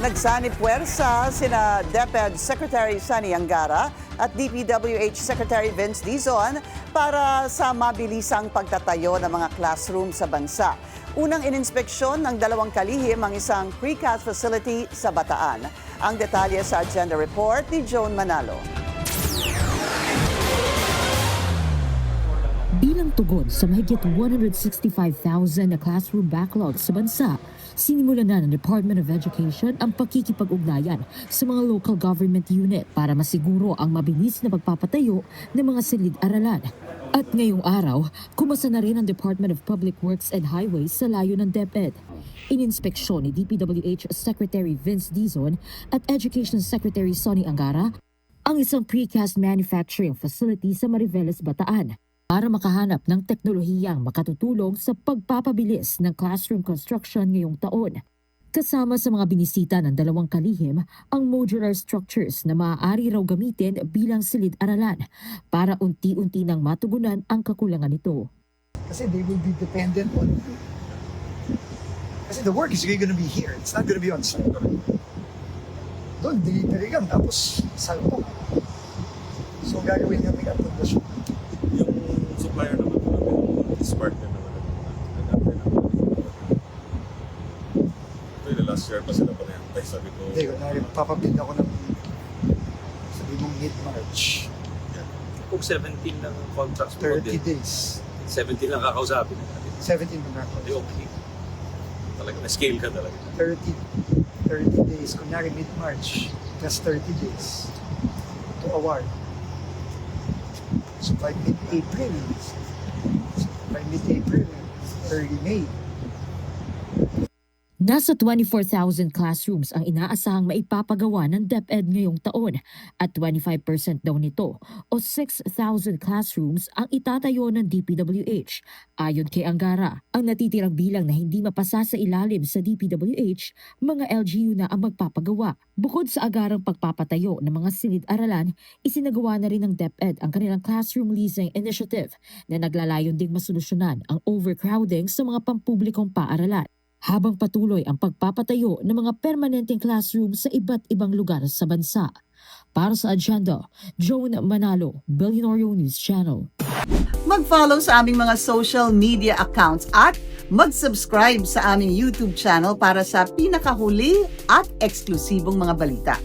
Nagsanib puwersa sina DepEd Secretary Sonny Angara at DPWH Secretary Vince Dizon para sa mabilisang pagtatayo ng mga classroom sa bansa. Unang ininspeksyon ng dalawang kalihim ang isang precast facility sa Bataan. Ang detalye sa agenda report ni Joan Manalo. Bilang tugon sa mahigit 165,000 na classroom backlog sa bansa, sinimulan na ng Department of Education ang pakikipag-ugnayan sa mga local government unit para masiguro ang mabilis na pagpapatayo ng mga silid-aralan. At ngayong araw, kumasa na rin ang Department of Public Works and Highways sa layo ng DepEd. Ininspeksyon ni DPWH Secretary Vince Dizon at Education Secretary Sonny Angara ang isang precast manufacturing facility sa Mariveles, Bataan, para makahanap ng teknolohiyang makatutulong sa pagpapabilis ng classroom construction ngayong taon. Kasama sa mga binisita ng dalawang kalihim ang modular structures na maaari raw gamitin bilang silid-aralan para unti-unti nang matugunan ang kakulangan nito. Kasi they will be dependent on... Kasi the work is really gonna be here. It's not gonna be on site. Doon, delivery lang, tapos salpo. So gagawin namin ang pundasyon. Yung supplier naman namin, smart din naman ang last year pa sila pa nahintay, sabi ko. Hindi, kunwari, papabind ako ng sabi mong mid-March. Yeah. Kung 17 ng contracts mo 30 days. 17 lang kakausapin natin. 17 na ako. Hindi okay. Talaga, na-scale ka talaga. 30 days. Kunyari mid-March, plus 30 days to award. So by mid-April, early May. Nasa 24,000 classrooms ang inaasahang maipapagawa ng DepEd ngayong taon at 25% daw nito o 6,000 classrooms ang itatayo ng DPWH. Ayon kay Angara, ang natitirang bilang na hindi mapasa sa ilalim sa DPWH, mga LGU na ang magpapagawa. Bukod sa agarang pagpapatayo ng mga silid-aralan, isinagawa na rin ng DepEd ang kanilang Classroom Leasing Initiative na naglalayon ding masolusyonan ang overcrowding sa mga pampublikong paaralan, habang patuloy ang pagpapatayo ng mga permanenteng classroom sa iba't ibang lugar sa bansa. Para sa agenda, Joan Manalo, Billionaire News Channel. Mag-follow sa aming mga social media accounts at mag-subscribe sa aming YouTube channel para sa pinakahuli at eksklusibong mga balita.